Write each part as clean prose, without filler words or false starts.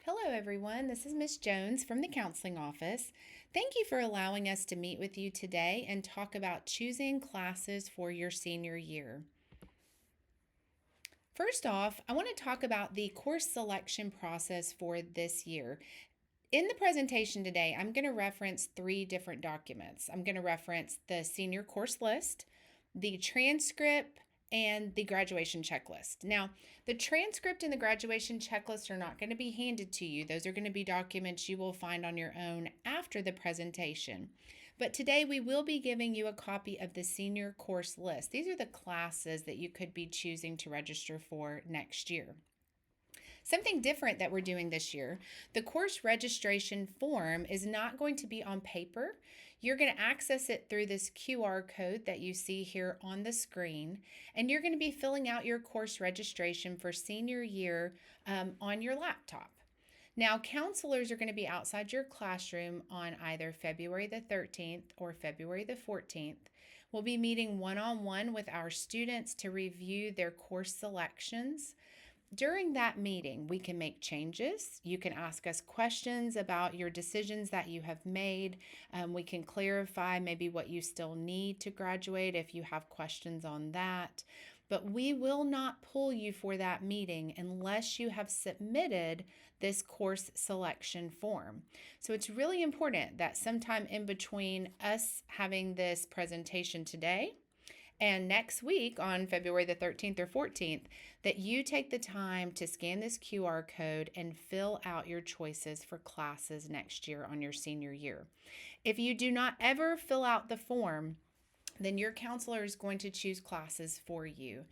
Hello, everyone. This is Miss Jones from the counseling office. Thank you for allowing us to meet with you today and talk about choosing classes for your senior year. First off, I want to talk about the course selection process for this year. In the presentation today, I'm going to reference three different documents. I'm going to reference the senior course list, the transcript, and the graduation checklist. Now, the transcript and the graduation checklist are not going to be handed to you. Those are going to be documents you will find on your own after the presentation. But today we will be giving you a copy of the senior course list. These are the classes that you could be choosing to register for next year. Something different that we're doing this year, the course registration form is not going to be on paper. You're going to access it through this QR code that you see here on the screen, and you're going to be filling out your course registration for senior year on your laptop. Now, counselors are going to be outside your classroom on either February the 13th or February the 14th. We'll be meeting one-on-one with our students to review their course selections. During that meeting, we can make changes. You can ask us questions about your decisions that you have made. We can clarify maybe what you still need to graduate if you have questions on that. But we will not pull you for that meeting unless you have submitted this course selection form. So it's really important that sometime in between us having this presentation today and next week on February the 13th or 14th, that you take the time to scan this QR code and fill out your choices for classes next year on your senior year. If you do not ever fill out the form, then your counselor is going to choose classes for you.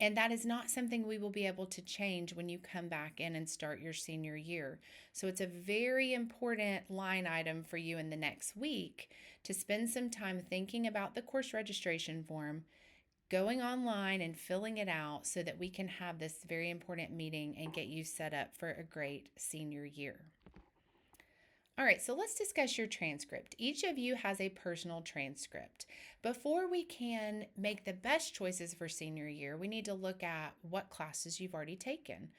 And that is not something we will be able to change when you come back in and start your senior year. So it's a very important line item for you in the next week to spend some time thinking about the course registration form, going online and filling it out so that we can have this very important meeting and get you set up for a great senior year. All right, so let's discuss your transcript. Each of you has a personal transcript. Before we can make the best choices for senior year, we need to look at what classes you've already taken,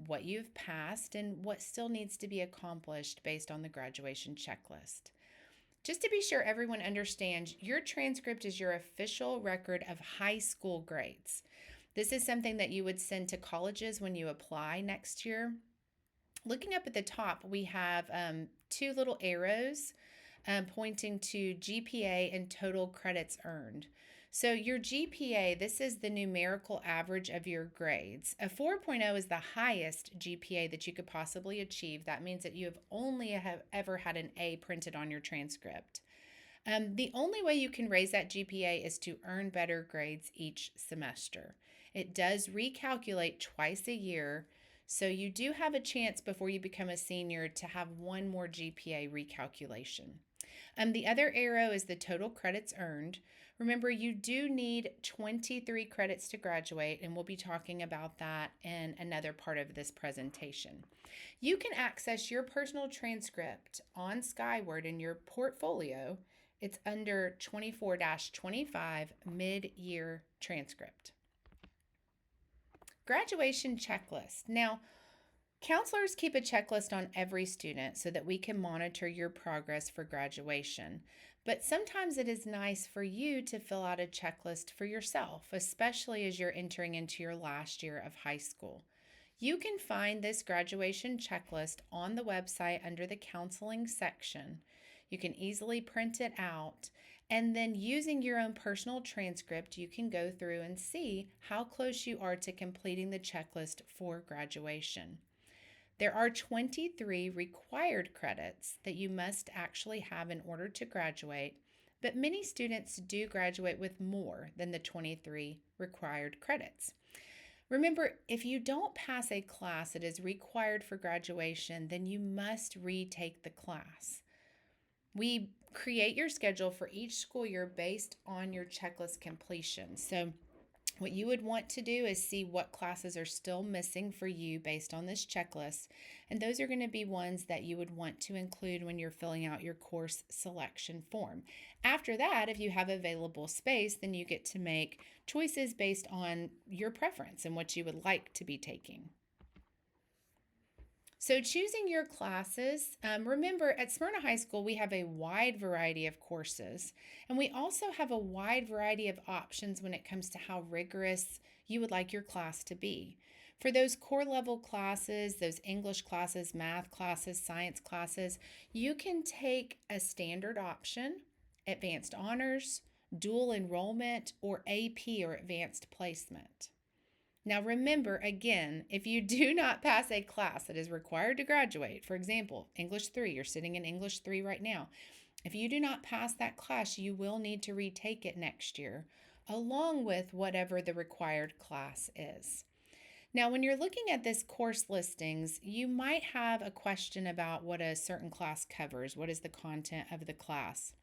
what you've passed, and what still needs to be accomplished based on the graduation checklist. Just to be sure everyone understands, your transcript is your official record of high school grades. This is something that you would send to colleges when you apply next year. Looking up at the top, we have two little arrows pointing to GPA and total credits earned. So your GPA, this is the numerical average of your grades. A 4.0 is the highest GPA that you could possibly achieve. That means that you have only ever had an A printed on your transcript. The only way you can raise that GPA is to earn better grades each semester. It does recalculate twice a year, so you do have a chance before you become a senior to have one more GPA recalculation. The other arrow is the total credits earned. Remember, you do need 23 credits to graduate, and we'll be talking about that in another part of this presentation. You can access your personal transcript on Skyward in your portfolio. It's under 24-25 mid-year transcript. Graduation checklist. Now, counselors keep a checklist on every student so that we can monitor your progress for graduation. But sometimes it is nice for you to fill out a checklist for yourself, especially as you're entering into your last year of high school. You can find this graduation checklist on the website under the counseling section. You can easily print it out, and then using your own personal transcript, you can go through and see how close you are to completing the checklist for graduation. There are 23 required credits that you must actually have in order to graduate, but many students do graduate with more than the 23 required credits. Remember, if you don't pass a class that is required for graduation, then you must retake the class. We create your schedule for each school year based on your checklist completion. So what you would want to do is see what classes are still missing for you based on this checklist, and those are going to be ones that you would want to include when you're filling out your course selection form. After that, if you have available space, then you get to make choices based on your preference and what you would like to be taking. So, choosing your classes, remember at Smyrna High School, we have a wide variety of courses, and we also have a wide variety of options when it comes to how rigorous you would like your class to be. For those core level classes, those English classes, math classes, science classes, you can take a standard option, advanced honors, dual enrollment, or AP or advanced placement. Now, remember again, if you do not pass a class that is required to graduate, for example, English 3, you're sitting in English 3 right now. If you do not pass that class, you will need to retake it next year, along with whatever the required class is. Now, when you're looking at this course listings, you might have a question about what a certain class covers. What is the content of the class?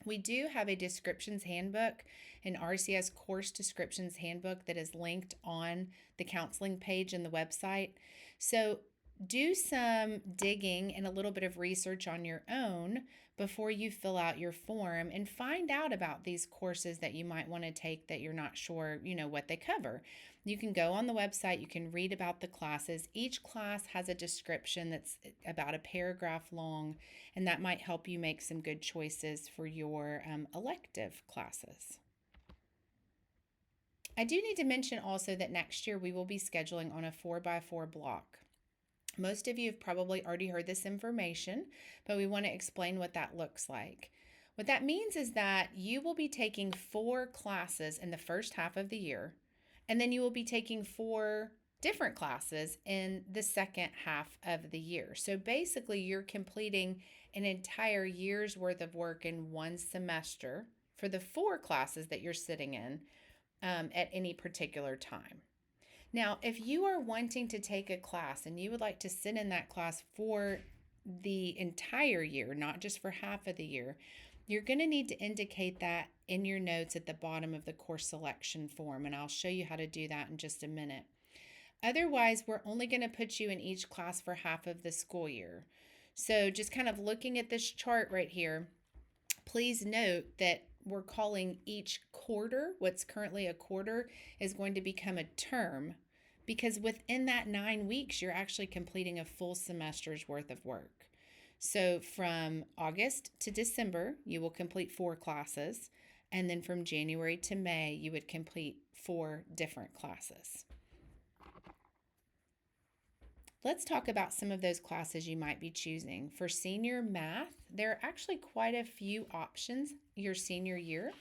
We do have a descriptions handbook, an RCS course descriptions handbook that is linked on the counseling page in the website. So do some digging and a little bit of research on your own before you fill out your form and find out about these courses that you might want to take that you're not sure, what they cover. You can go on the website, you can read about the classes. Each class has a description that's about a paragraph long, and that might help you make some good choices for your elective classes. I do need to mention also that next year we will be scheduling on a 4x4 block. Most of you have probably already heard this information, but we want to explain what that looks like. What that means is that you will be taking 4 classes in the first half of the year, and then you will be taking 4 different classes in the second half of the year. So basically, you're completing an entire year's worth of work in one semester for the 4 classes that you're sitting in at any particular time. Now, if you are wanting to take a class and you would like to sit in that class for the entire year, not just for half of the year, you're going to need to indicate that in your notes at the bottom of the course selection form, and I'll show you how to do that in just a minute. Otherwise, we're only going to put you in each class for half of the school year. So just kind of looking at this chart right here, please note that we're calling each quarter, what's currently a quarter, is going to become a term, because within that 9 weeks, you're actually completing a full semester's worth of work. So from August to December, you will complete 4 classes, and then from January to May, you would complete 4 different classes. Let's talk about some of those classes you might be choosing. For senior math, there are actually quite a few options your senior year.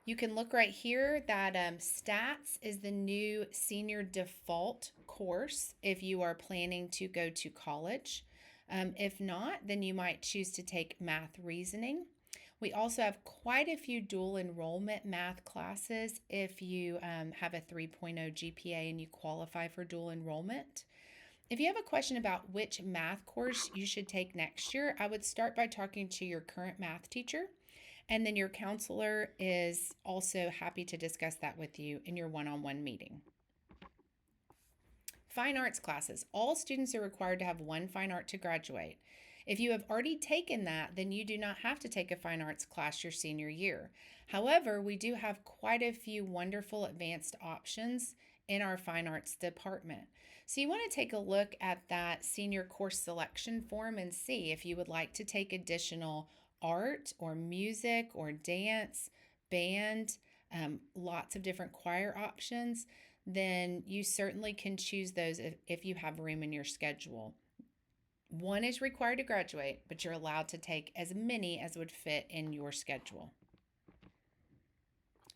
You can look right here that stats is the new senior default course if you are planning to go to college. If not, then you might choose to take math reasoning. We also have quite a few dual enrollment math classes if you have a 3.0 GPA and you qualify for dual enrollment. If you have a question about which math course you should take next year, I would start by talking to your current math teacher, and then your counselor is also happy to discuss that with you in your one-on-one meeting. Fine arts classes. All students are required to have one fine art to graduate. If you have already taken that, then you do not have to take a fine arts class your senior year. However, we do have quite a few wonderful advanced options in our fine arts department. So you want to take a look at that senior course selection form and see if you would like to take additional art or music or dance, band, lots of different choir options. Then you certainly can choose those if you have room in your schedule. One is required to graduate, but you're allowed to take as many as would fit in your schedule.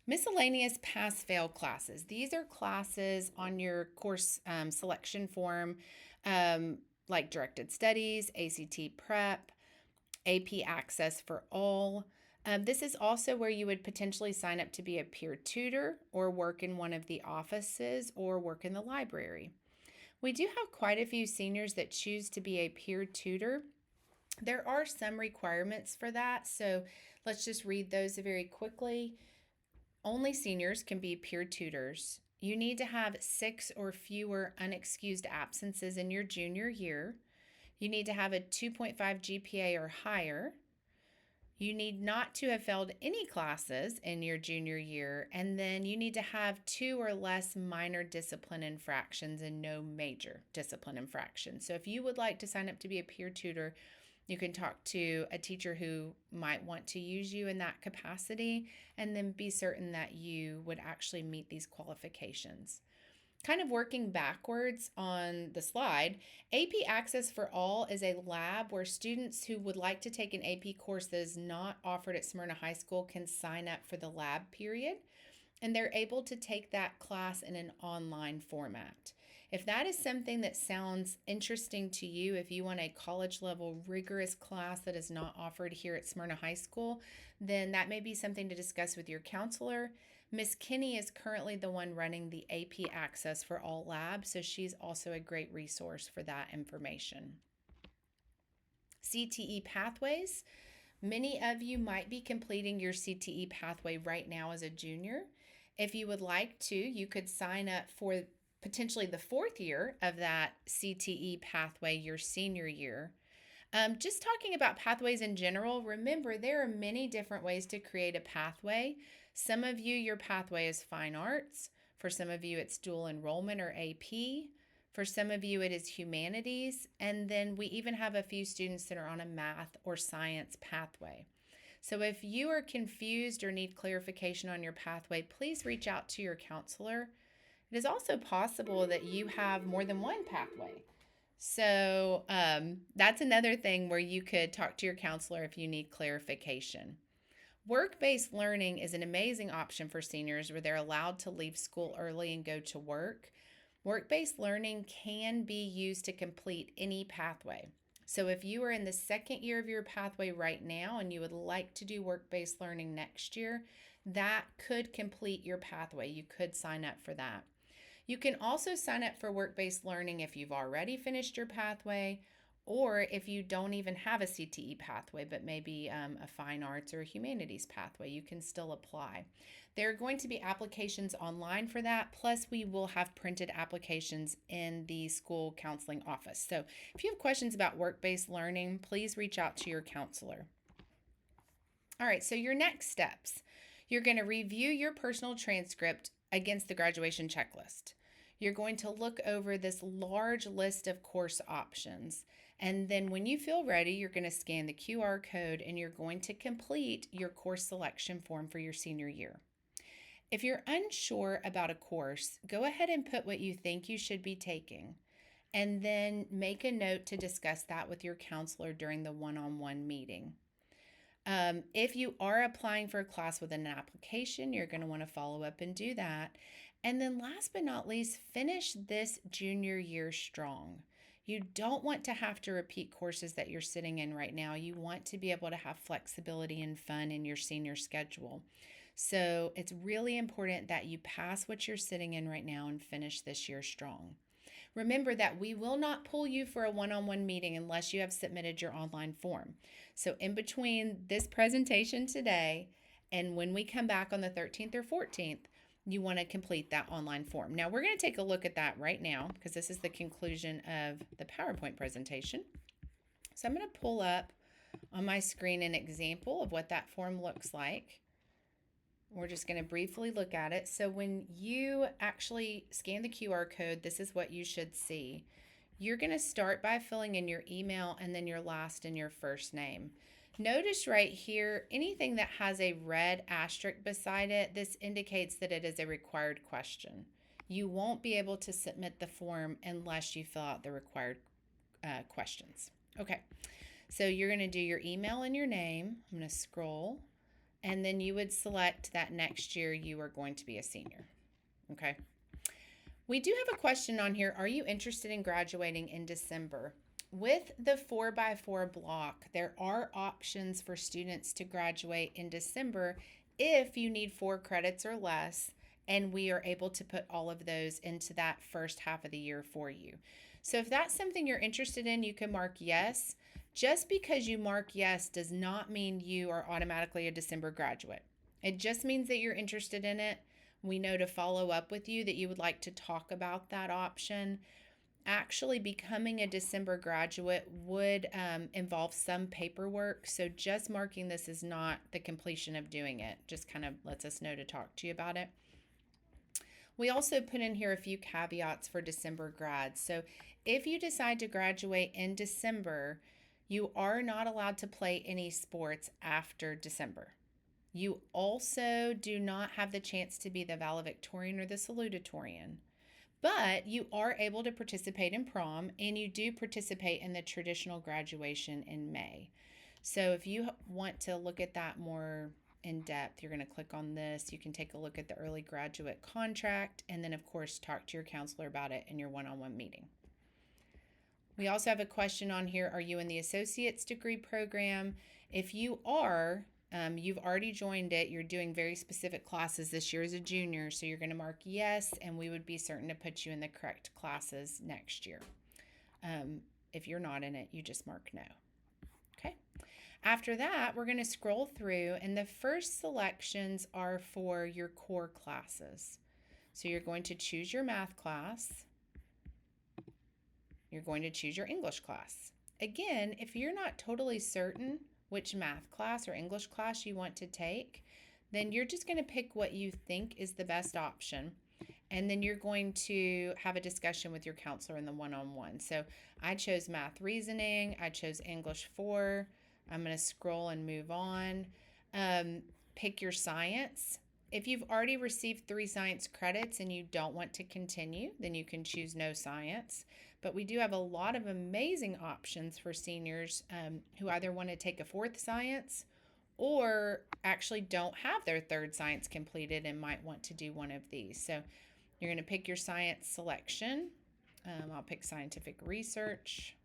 Miscellaneous pass-fail classes. These are classes on your course selection form, like directed studies, ACT prep, AP access for all. This is also where you would potentially sign up to be a peer tutor or work in one of the offices or work in the library. We do have quite a few seniors that choose to be a peer tutor. There are some requirements for that, so let's just read those very quickly. Only seniors can be peer tutors. You need to have 6 or fewer unexcused absences in your junior year. You need to have a 2.5 GPA or higher. You need not to have failed any classes in your junior year, and then you need to have 2 or less minor discipline infractions and no major discipline infractions. So if you would like to sign up to be a peer tutor, you can talk to a teacher who might want to use you in that capacity, and then be certain that you would actually meet these qualifications. Kind of working backwards on the slide, AP Access for All is a lab where students who would like to take an AP course that is not offered at Smyrna High School can sign up for the lab period, and they're able to take that class in an online format. If that is something that sounds interesting to you, if you want a college level rigorous class that is not offered here at Smyrna High School, then that may be something to discuss with your counselor. Miss Kinney is currently the one running the AP Access for All lab, so she's also a great resource for that information. CTE pathways. Many of you might be completing your CTE pathway right now as a junior. If you would like to, you could sign up for potentially the 4th year of that CTE pathway your senior year. Just talking about pathways in general, remember there are many different ways to create a pathway. Some of you, your pathway is fine arts. For some of you, it's dual enrollment or AP. For some of you, it is humanities. And then we even have a few students that are on a math or science pathway. So if you are confused or need clarification on your pathway, please reach out to your counselor. It is also possible that you have more than one pathway. So that's another thing where you could talk to your counselor if you need clarification. Work-based learning is an amazing option for seniors where they're allowed to leave school early and go to work. Work-based learning can be used to complete any pathway. So if you are in the 2nd year of your pathway right now and you would like to do work-based learning next year, that could complete your pathway. You could sign up for that. You can also sign up for work-based learning if you've already finished your pathway, or if you don't even have a CTE pathway, but maybe a fine arts or a humanities pathway, you can still apply. There are going to be applications online for that, plus we will have printed applications in the school counseling office. So if you have questions about work-based learning, please reach out to your counselor. All right, so your next steps. You're going to review your personal transcript against the graduation checklist. You're going to look over this large list of course options. And then when you feel ready, you're going to scan the QR code and you're going to complete your course selection form for your senior year. If you're unsure about a course, go ahead and put what you think you should be taking, and then make a note to discuss that with your counselor during the one-on-one meeting. If you are applying for a class with an application, you're going to want to follow up and do that. And then last but not least, finish this junior year strong. You don't want to have to repeat courses that you're sitting in right now. You want to be able to have flexibility and fun in your senior schedule. So it's really important that you pass what you're sitting in right now and finish this year strong. Remember that we will not pull you for a one-on-one meeting unless you have submitted your online form. So in between this presentation today and when we come back on the 13th or 14th, you want to complete that online form. Now we're going to take a look at that right now because this is the conclusion of the PowerPoint presentation. So I'm going to pull up on my screen an example of what that form looks like. We're just going to briefly look at it. So when you actually scan the QR code, this is what you should see. You're going to start by filling in your email and then your last and your first name. Notice right here, anything that has a red asterisk beside it, this indicates that it is a required question. You won't be able to submit the form unless you fill out the required questions. Okay, so you're going to do your email and your name. I'm going to scroll. And then you would select that next year you are going to be a senior. Okay. We do have a question on here. Are you interested in graduating in December? With the 4x4 block, there are options for students to graduate in December if you need 4 credits or less, and we are able to put all of those into that first half of the year for you. So if that's something you're interested in, you can mark yes. Just because you mark yes does not mean you are automatically a December graduate. It just means that you're interested in it. We know to follow up with you that you would like to talk about that option. actually becoming a December graduate would involve some paperwork. So just marking this is not the completion of doing it. Just kind of lets us know to talk to you about it. We also put in here a few caveats for December grads. So if you decide to graduate in December, you are not allowed to play any sports after December. You also do not have the chance to be the valedictorian or the salutatorian. But you are able to participate in prom, and you do participate in the traditional graduation in May. So if you want to look at that more in depth, you're going to click on this. You can take a look at the early graduate contract, and then, of course, talk to your counselor about it in your one-on-one meeting. We also have a question on here. Are you in the associate's degree program? If you are, you've already joined it. You're doing very specific classes this year as a junior, so you're going to mark yes, and we would be certain to put you in the correct classes next year. If you're not in it, you just mark no. Okay. After that, we're going to scroll through, and the first selections are for your core classes. So you're going to choose your math class. You're going to choose your English class. Again, if you're not totally certain which math class or English class you want to take, then you're just going to pick what you think is the best option. And then you're going to have a discussion with your counselor in the one-on-one. So I chose math reasoning. I chose English 4. I'm going to scroll and move on. Pick your science. If you've already received 3 science credits and you don't want to continue, then you can choose no science. But we do have a lot of amazing options for seniors who either want to take a 4th science or actually don't have their 3rd science completed and might want to do one of these. So you're going to pick your science selection. I'll pick scientific research.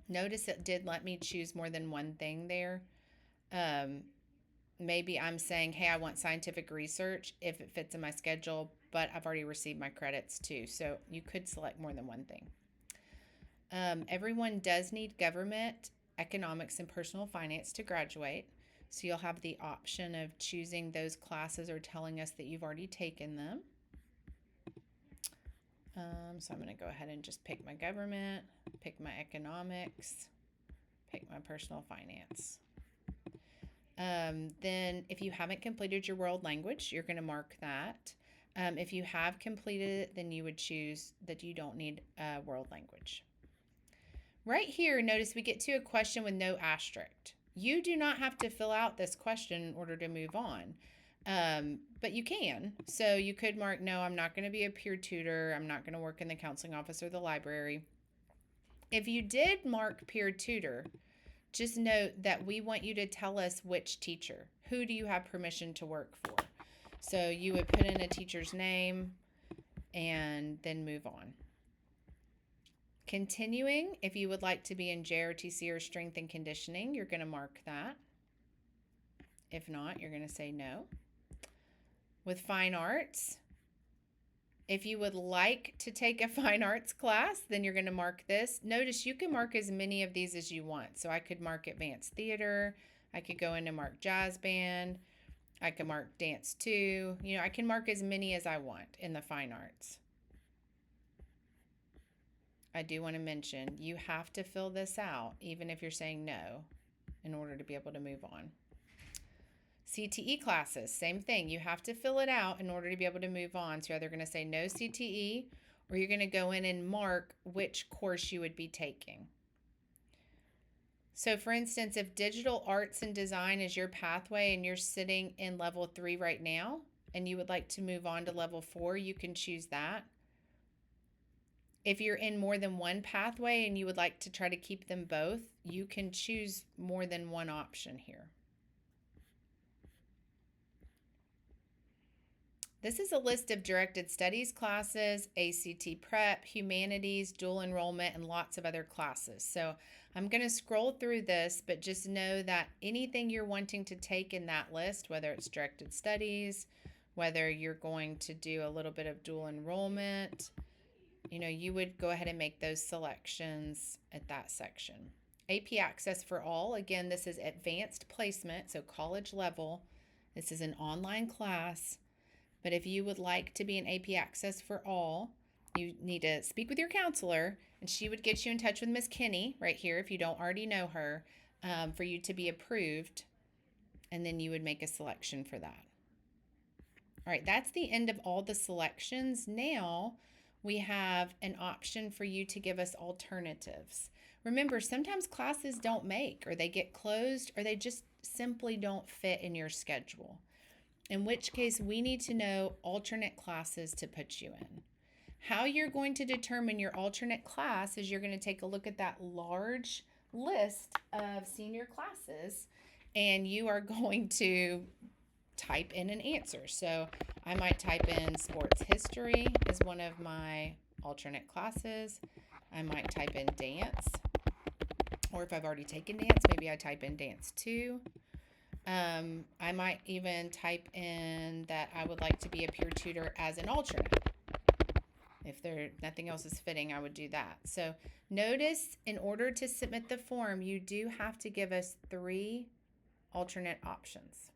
Notice it did let me choose more than one thing there. Maybe I'm saying, hey, I want scientific research if it fits in my schedule, but I've already received my credits too. So you could select more than one thing. Everyone does need government, economics, and personal finance to graduate. So you'll have the option of choosing those classes or telling us that you've already taken them. So I'm going to go ahead and just pick my government, pick my economics, pick my personal finance. Then if you haven't completed your world language, you're going to mark that. If you have completed it, then you would choose that you don't need world language. Right here, notice we get to a question with no asterisk. You do not have to fill out this question in order to move on, but you can. So you could mark, no, I'm not going to be a peer tutor. I'm not going to work in the counseling office or the library. If you did mark peer tutor, just note that we want you to tell us which teacher. Who do you have permission to work for? So you would put in a teacher's name and then move on. Continuing, if you would like to be in JRTC or strength and conditioning, you're going to mark that. If not, you're going to say no. With fine arts, if you would like to take a fine arts class, then you're going to mark this. Notice you can mark as many of these as you want. So I could mark advanced theater. I could go in and mark jazz band. I could mark dance 2. I can mark as many as I want in the fine arts. I do want to mention you have to fill this out even if you're saying no in order to be able to move on. CTE classes, same thing. You have to fill it out in order to be able to move on. So you're either going to say no CTE or you're going to go in and mark which course you would be taking. So for instance, if digital arts and design is your pathway and you're sitting in level 3 right now and you would like to move on to level 4, you can choose that. If you're in more than one pathway and you would like to try to keep them both, you can choose more than one option here. This is a list of directed studies classes, ACT prep, humanities, dual enrollment, and lots of other classes. So I'm going to scroll through this, but just know that anything you're wanting to take in that list, whether it's directed studies, whether you're going to do a little bit of dual enrollment, you would go ahead and make those selections at that section. AP Access for All, again, this is advanced placement, so college level. This is an online class. But if you would like to be an AP Access for All, You need to speak with your counselor, and she would get you in touch with Miss Kinney right here if you don't already know her, for you to be approved, and then you would make a selection for that. All right, that's the end of all the selections. Now we have an option for you to give us alternatives. Remember, sometimes classes don't make, or they get closed, or they just simply don't fit in your schedule. In which case, we need to know alternate classes to put you in. How you're going to determine your alternate class is you're going to take a look at that large list of senior classes, and you are going to type in an answer. So I might type in sports history as one of my alternate classes. I might type in dance, or if I've already taken dance, maybe I type in dance 2. I might even type in that I would like to be a peer tutor as an alternate. If nothing else is fitting, I would do that. So notice, in order to submit the form, you do have to give us 3 alternate options.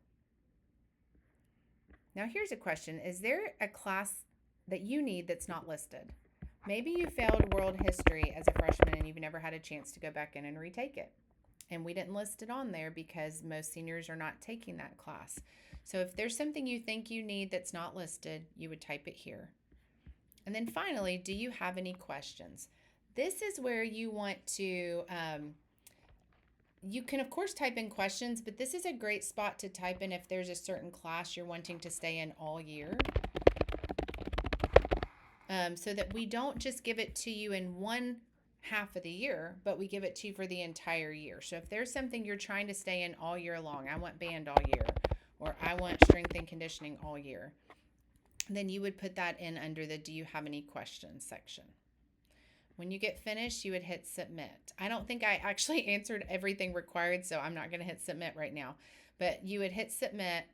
Now here's a question. Is there a class that you need that's not listed? Maybe you failed world history as a freshman and you've never had a chance to go back in and retake it. And we didn't list it on there because most seniors are not taking that class. So if there's something you think you need that's not listed, you would type it here. And then finally, do you have any questions? This is where you want to, you can of course type in questions, but this is a great spot to type in if there's a certain class you're wanting to stay in all year. So that we don't just give it to you in one half of the year, but we give it to you for the entire year. So if there's something you're trying to stay in all year long, I want band all year, or I want strength and conditioning all year, then you would put that in under the do you have any questions section. When you get finished, you would hit submit. I don't think I actually answered everything required, so I'm not going to hit submit right now. But you would hit submit,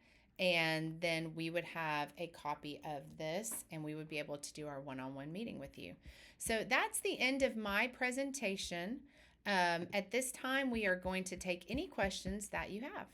and then we would have a copy of this, and we would be able to do our one-on-one meeting with you. So that's the end of my presentation. At this time, we are going to take any questions that you have.